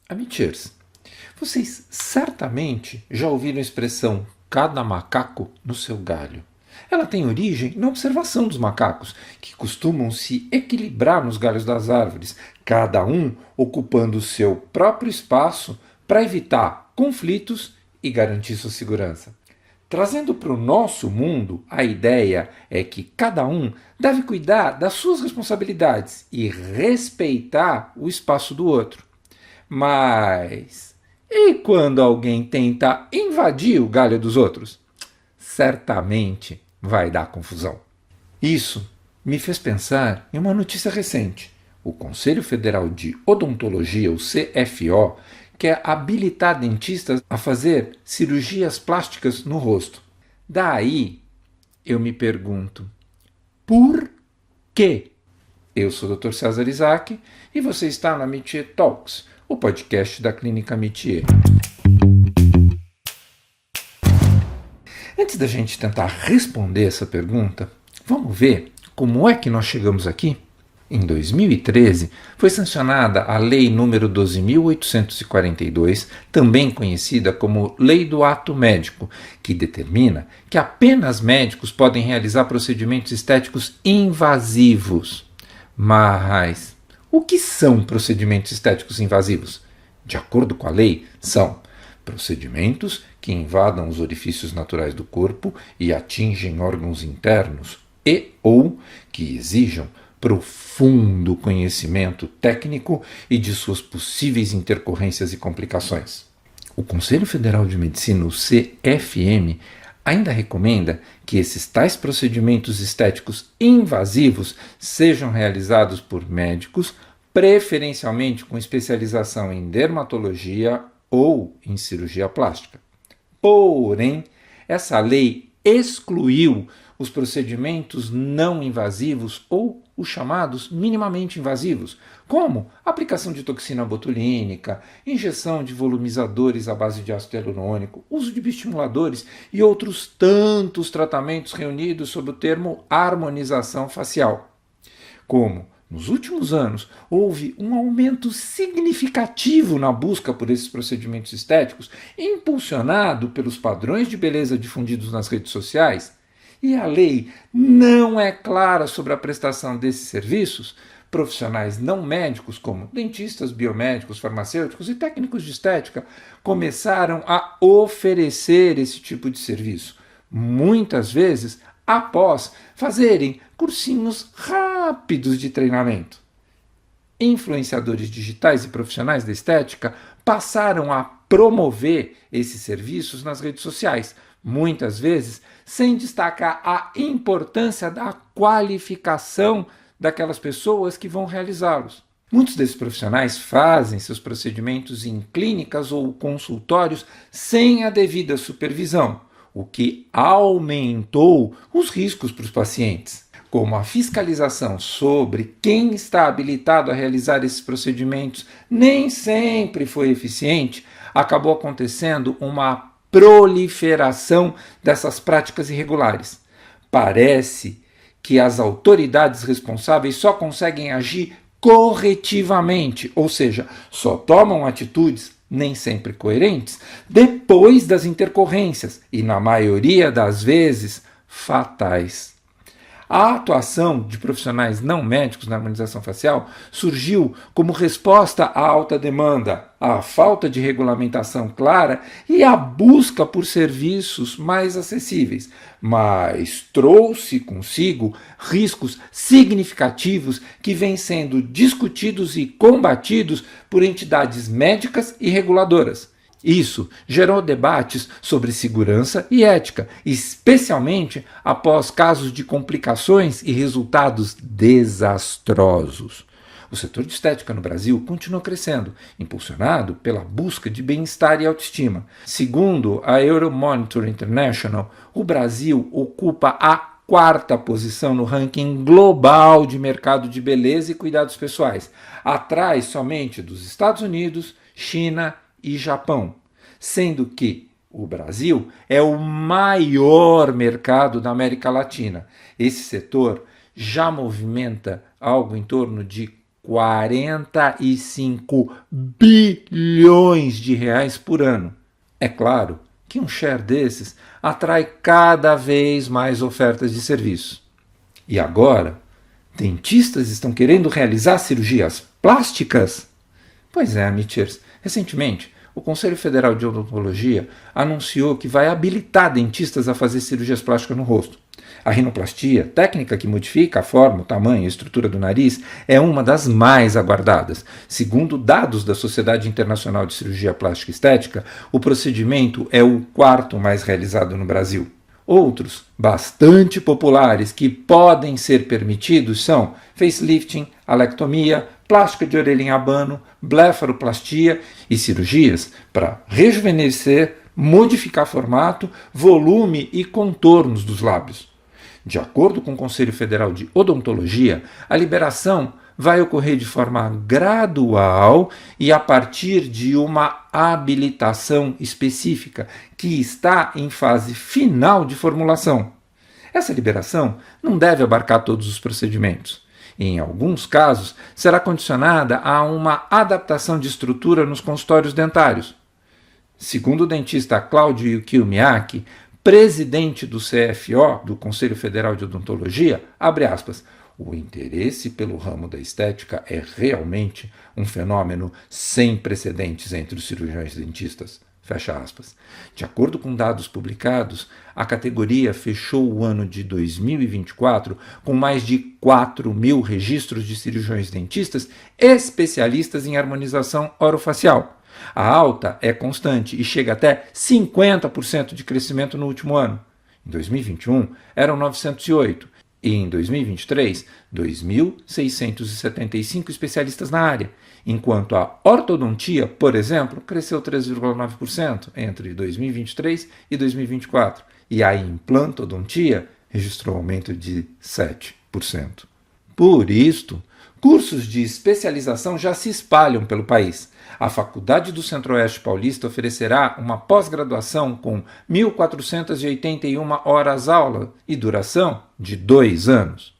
Amichers, vocês certamente já ouviram a expressão cada macaco no seu galho. Ela tem origem na observação dos macacos, que costumam se equilibrar nos galhos das árvores, cada um ocupando o seu próprio espaço para evitar conflitos e garantir sua segurança. Trazendo para o nosso mundo, a ideia é que cada um deve cuidar das suas responsabilidades e respeitar o espaço do outro. Mas e quando alguém tenta invadir o galho dos outros? Certamente vai dar confusão. Isso me fez pensar em uma notícia recente. O Conselho Federal de Odontologia, o CFO, quer habilitar dentistas a fazer cirurgias plásticas no rosto. Daí eu me pergunto, por quê? Eu sou o Dr. César Isaac e você está na Métier Talks, o podcast da Clínica Métier. Antes da gente tentar responder essa pergunta, vamos ver como é que nós chegamos aqui? Em 2013, foi sancionada a Lei nº 12.842, também conhecida como Lei do Ato Médico, que determina que apenas médicos podem realizar procedimentos estéticos invasivos. Mas o que são procedimentos estéticos invasivos? De acordo com a lei, são procedimentos que invadam os orifícios naturais do corpo e atingem órgãos internos ou que exijam profundo conhecimento técnico e de suas possíveis intercorrências e complicações. O Conselho Federal de Medicina, o CFM, ainda recomenda que esses tais procedimentos estéticos invasivos sejam realizados por médicos, preferencialmente com especialização em dermatologia ou em cirurgia plástica. Porém, essa lei excluiu os procedimentos não invasivos ou os chamados minimamente invasivos, como aplicação de toxina botulínica, injeção de volumizadores à base de ácido hialurônico, uso de bioestimuladores e outros tantos tratamentos reunidos sob o termo harmonização facial. Como nos últimos anos houve um aumento significativo na busca por esses procedimentos estéticos, impulsionado pelos padrões de beleza difundidos nas redes sociais, e a lei não é clara sobre a prestação desses serviços, profissionais não médicos, como dentistas, biomédicos, farmacêuticos e técnicos de estética, começaram a oferecer esse tipo de serviço, muitas vezes após fazerem cursinhos rápidos de treinamento. Influenciadores digitais e profissionais da estética passaram a promover esses serviços nas redes sociais, muitas vezes sem destacar a importância da qualificação daquelas pessoas que vão realizá-los. Muitos desses profissionais fazem seus procedimentos em clínicas ou consultórios sem a devida supervisão, o que aumentou os riscos para os pacientes. Como a fiscalização sobre quem está habilitado a realizar esses procedimentos nem sempre foi eficiente, acabou acontecendo uma proliferação dessas práticas irregulares. Parece que as autoridades responsáveis só conseguem agir corretivamente, ou seja, só tomam atitudes, nem sempre coerentes, depois das intercorrências e, na maioria das vezes, fatais. A atuação de profissionais não médicos na harmonização facial surgiu como resposta à alta demanda, à falta de regulamentação clara e à busca por serviços mais acessíveis, mas trouxe consigo riscos significativos que vêm sendo discutidos e combatidos por entidades médicas e reguladoras. Isso gerou debates sobre segurança e ética, especialmente após casos de complicações e resultados desastrosos. O setor de estética no Brasil continua crescendo, impulsionado pela busca de bem-estar e autoestima. Segundo a Euromonitor International, o Brasil ocupa a 4ª posição no ranking global de mercado de beleza e cuidados pessoais, atrás somente dos Estados Unidos, China e Japão, sendo que o Brasil é o maior mercado da América Latina. Esse setor já movimenta algo em torno de 45 bilhões de reais por ano. É claro que um share desses atrai cada vez mais ofertas de serviço. E agora, dentistas estão querendo realizar cirurgias plásticas? Pois é, Amichers. Recentemente, o Conselho Federal de Odontologia anunciou que vai habilitar dentistas a fazer cirurgias plásticas no rosto. A rinoplastia, técnica que modifica a forma, o tamanho e a estrutura do nariz, é uma das mais aguardadas. Segundo dados da Sociedade Internacional de Cirurgia Plástica e Estética, o procedimento é o quarto mais realizado no Brasil. Outros, bastante populares, que podem ser permitidos são facelifting, alectomia, plástica de orelha em abano, blefaroplastia e cirurgias para rejuvenescer, modificar formato, volume e contornos dos lábios. De acordo com o Conselho Federal de Odontologia, a liberação vai ocorrer de forma gradual e a partir de uma habilitação específica que está em fase final de formulação. Essa liberação não deve abarcar todos os procedimentos. Em alguns casos, será condicionada a uma adaptação de estrutura nos consultórios dentários. Segundo o dentista Cláudio Yukio Miyake, presidente do CFO, do Conselho Federal de Odontologia, abre aspas, o interesse pelo ramo da estética é realmente um fenômeno sem precedentes entre os cirurgiões dentistas. Fecha aspas. De acordo com dados publicados, a categoria fechou o ano de 2024 com mais de 4.000 registros de cirurgiões dentistas especialistas em harmonização orofacial. A alta é constante e chega até 50% de crescimento no último ano. Em 2021, eram 908 e em 2023, 2.675 especialistas na área, enquanto a ortodontia, por exemplo, cresceu 3,9% entre 2023 e 2024, e a implantodontia registrou aumento de 7%. Por isto, cursos de especialização já se espalham pelo país. A Faculdade do Centro-Oeste Paulista oferecerá uma pós-graduação com 1.481 horas-aula e duração de 2 anos.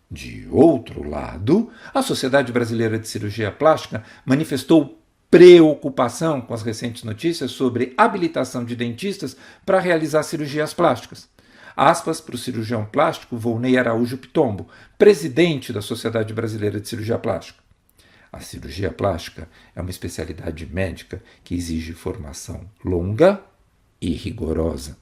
De outro lado, a Sociedade Brasileira de Cirurgia Plástica manifestou preocupação com as recentes notícias sobre habilitação de dentistas para realizar cirurgias plásticas. Aspas para o cirurgião plástico Volney Araújo Pitombo, presidente da Sociedade Brasileira de Cirurgia Plástica. A cirurgia plástica é uma especialidade médica que exige formação longa e rigorosa.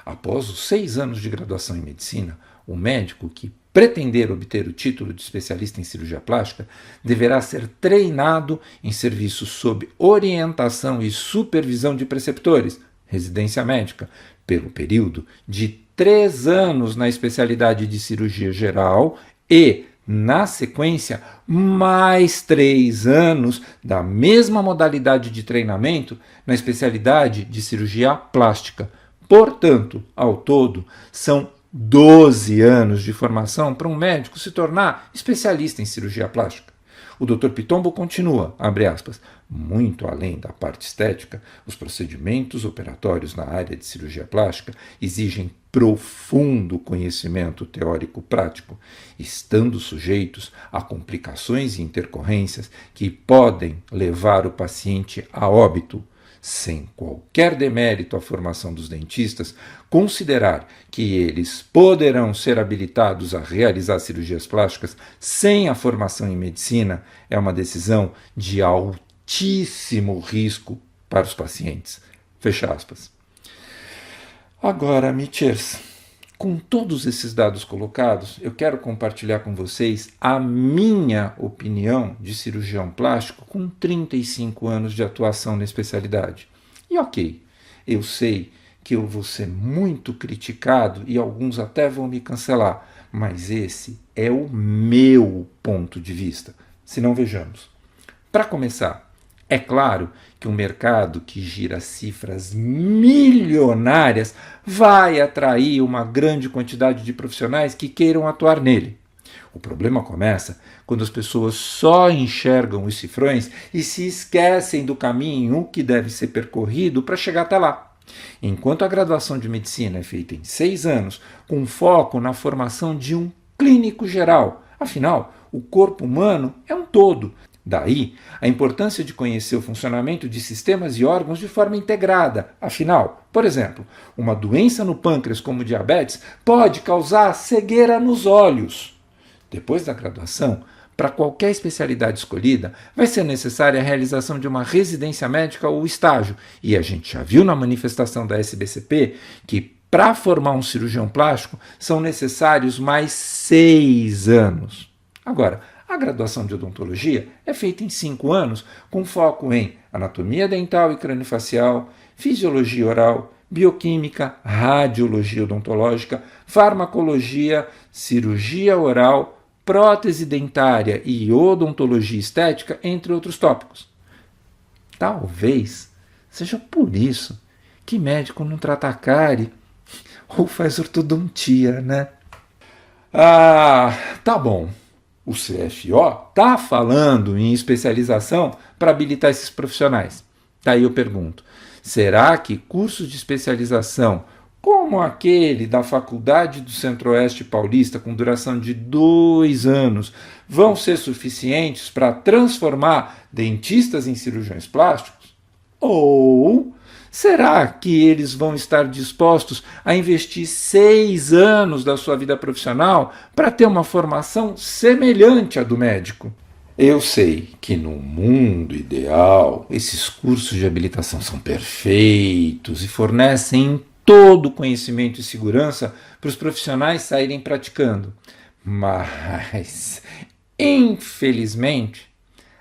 Após os 6 anos de graduação em medicina, o médico que pretender obter o título de especialista em cirurgia plástica deverá ser treinado em serviços sob orientação e supervisão de preceptores, residência médica, pelo período de 3 anos na especialidade de cirurgia geral e, na sequência, mais 3 anos da mesma modalidade de treinamento na especialidade de cirurgia plástica. Portanto, ao todo, são 12 anos de formação para um médico se tornar especialista em cirurgia plástica. O Dr. Pitombo continua, abre aspas, muito além da parte estética, os procedimentos operatórios na área de cirurgia plástica exigem profundo conhecimento teórico-prático, estando sujeitos a complicações e intercorrências que podem levar o paciente a óbito. Sem qualquer demérito à formação dos dentistas, considerar que eles poderão ser habilitados a realizar cirurgias plásticas sem a formação em medicina é uma decisão de altíssimo risco para os pacientes. Fecha aspas. Agora, Amichers, com todos esses dados colocados, eu quero compartilhar com vocês a minha opinião de cirurgião plástico com 35 anos de atuação na especialidade. E ok, eu sei que eu vou ser muito criticado e alguns até vão me cancelar, mas esse é o meu ponto de vista. Se não, vejamos. Para começar, é claro que um mercado que gira cifras milionárias vai atrair uma grande quantidade de profissionais que queiram atuar nele. O problema começa quando as pessoas só enxergam os cifrões e se esquecem do caminho que deve ser percorrido para chegar até lá. Enquanto a graduação de medicina é feita em 6 anos, com foco na formação de um clínico geral, afinal, O corpo humano é um todo. Daí, a importância de conhecer o funcionamento de sistemas e órgãos de forma integrada. Afinal, por exemplo, uma doença no pâncreas como diabetes pode causar cegueira nos olhos. Depois da graduação, para qualquer especialidade escolhida, vai ser necessária a realização de uma residência médica ou estágio. E a gente já viu na manifestação da SBCP que, para formar um cirurgião plástico, são necessários mais 6 anos. Agora, a graduação de odontologia é feita em 5 anos, com foco em anatomia dental e craniofacial, fisiologia oral, bioquímica, radiologia odontológica, farmacologia, cirurgia oral, prótese dentária e odontologia estética, entre outros tópicos. Talvez seja por isso que médico não trata cárie ou faz ortodontia, né? Tá bom. O CFO está falando em especialização para habilitar esses profissionais. Daí eu pergunto, será que cursos de especialização como aquele da Faculdade do Centro-Oeste Paulista, com duração de 2 anos, vão ser suficientes para transformar dentistas em cirurgiões plásticos? Ou será que eles vão estar dispostos a investir 6 anos da sua vida profissional para ter uma formação semelhante à do médico? Eu sei que no mundo ideal, esses cursos de habilitação são perfeitos e fornecem todo o conhecimento e segurança para os profissionais saírem praticando. Mas, infelizmente,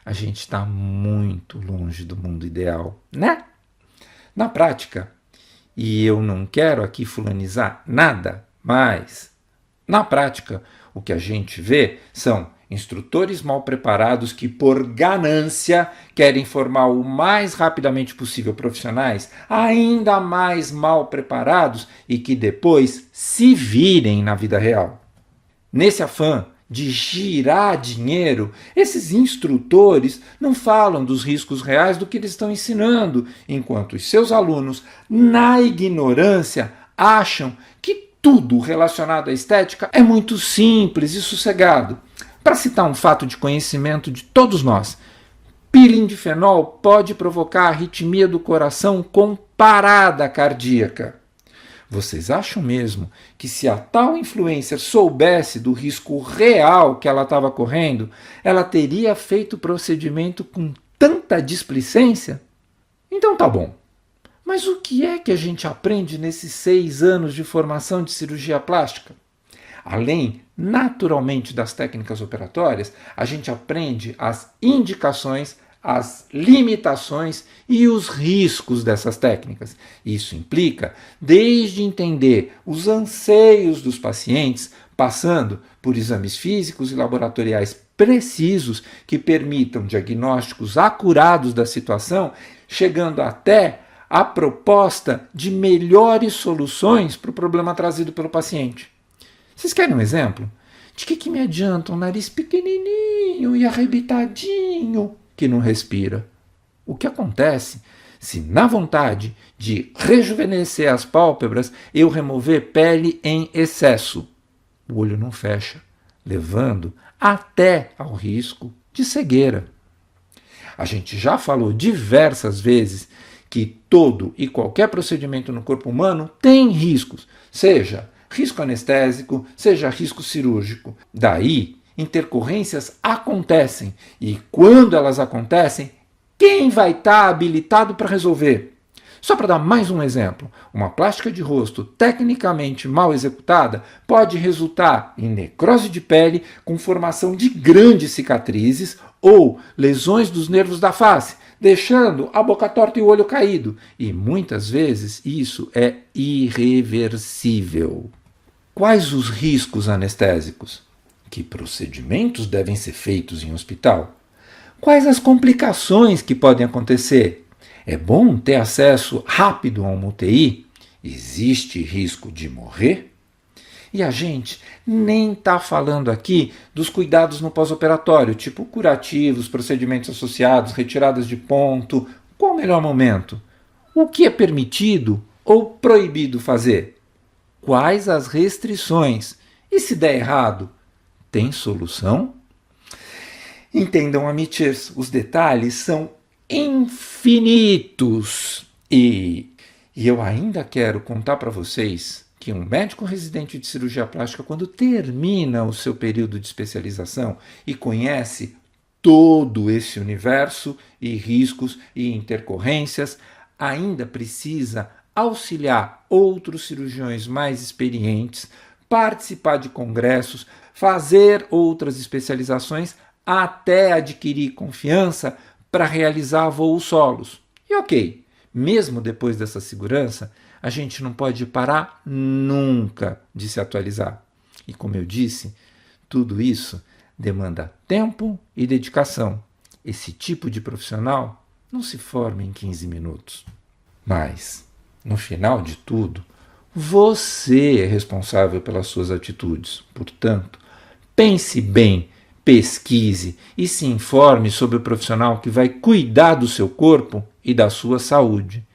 a gente está muito longe do mundo ideal, né? Na prática, e eu não quero aqui fulanizar nada, mas na prática o que a gente vê são instrutores mal preparados que, por ganância, querem formar o mais rapidamente possível profissionais ainda mais mal preparados e que depois se virem na vida real. Nesse afã de girar dinheiro, esses instrutores não falam dos riscos reais do que eles estão ensinando, enquanto os seus alunos, na ignorância, acham que tudo relacionado à estética é muito simples e sossegado. Para citar um fato de conhecimento de todos nós, pilindifenol pode provocar arritmia do coração com parada cardíaca. Vocês acham mesmo que se a tal influencer soubesse do risco real que ela estava correndo, ela teria feito o procedimento com tanta displicência? Então tá bom. Mas o que é que a gente aprende nesses 6 anos de formação de cirurgia plástica? Além, naturalmente, das técnicas operatórias, a gente aprende as indicações, as limitações e os riscos dessas técnicas. Isso implica desde entender os anseios dos pacientes, passando por exames físicos e laboratoriais precisos que permitam diagnósticos acurados da situação, chegando até a proposta de melhores soluções para o problema trazido pelo paciente. Vocês querem um exemplo? De que me adianta um nariz pequenininho e arrebitadinho que não respira? O que acontece se, na vontade de rejuvenescer as pálpebras, eu remover pele em excesso? O olho não fecha, levando até ao risco de cegueira. A gente já falou diversas vezes que todo e qualquer procedimento no corpo humano tem riscos, seja risco anestésico, seja risco cirúrgico. Daí, intercorrências acontecem. E quando elas acontecem, quem vai estar habilitado para resolver? Só para dar mais um exemplo, uma plástica de rosto tecnicamente mal executada pode resultar em necrose de pele com formação de grandes cicatrizes ou lesões dos nervos da face, deixando a boca torta e o olho caído. E muitas vezes isso é irreversível. Quais os riscos anestésicos? Que procedimentos devem ser feitos em hospital? Quais as complicações que podem acontecer? É bom ter acesso rápido a uma UTI? Existe risco de morrer? E a gente nem está falando aqui dos cuidados no pós-operatório, tipo curativos, procedimentos associados, retiradas de ponto. Qual o melhor momento? O que é permitido ou proibido fazer? Quais as restrições? E se der errado, tem solução? Entendam, amitiers, os detalhes são infinitos. E eu ainda quero contar para vocês que um médico residente de cirurgia plástica, quando termina o seu período de especialização e conhece todo esse universo e riscos e intercorrências, ainda precisa auxiliar outros cirurgiões mais experientes, participar de congressos, fazer outras especializações até adquirir confiança para realizar voos solos. E ok, mesmo depois dessa segurança, a gente não pode parar nunca de se atualizar. E como eu disse, tudo isso demanda tempo e dedicação. Esse tipo de profissional não se forma em 15 minutos. Mas, no final de tudo, você é responsável pelas suas atitudes. Portanto, pense bem, pesquise e se informe sobre o profissional que vai cuidar do seu corpo e da sua saúde.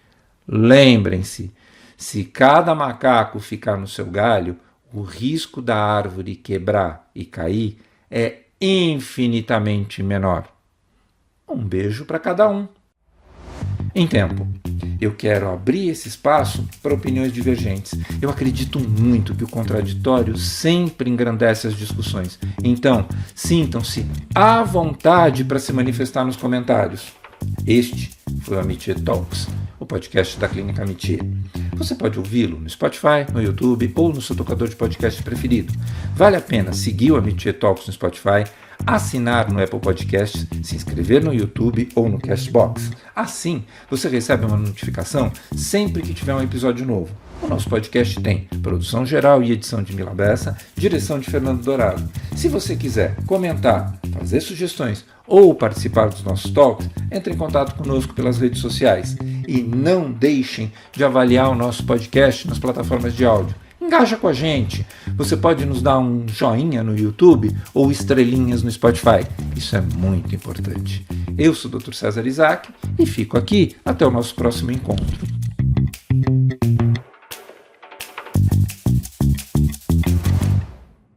Lembrem-se, se cada macaco ficar no seu galho, o risco da árvore quebrar e cair é infinitamente menor. Um beijo para cada um. Em tempo, eu quero abrir esse espaço para opiniões divergentes. Eu acredito muito que o contraditório sempre engrandece as discussões. Então, sintam-se à vontade para se manifestar nos comentários. Este foi o Amitié Talks, o podcast da Clínica Amitié. Você pode ouvi-lo no Spotify, no YouTube ou no seu tocador de podcast preferido. Vale a pena seguir o Amitié Talks no Spotify, assinar no Apple Podcasts, se inscrever no YouTube ou no Castbox. Assim, você recebe uma notificação sempre que tiver um episódio novo. O nosso podcast tem produção geral e edição de Mila Bessa, direção de Fernando Dourado. Se você quiser comentar, fazer sugestões ou participar dos nossos talks, entre em contato conosco pelas redes sociais. E não deixem de avaliar o nosso podcast nas plataformas de áudio. Engaja com a gente. Você pode nos dar um joinha no YouTube ou estrelinhas no Spotify. Isso é muito importante. Eu sou o Dr. César Isaac e fico aqui até o nosso próximo encontro.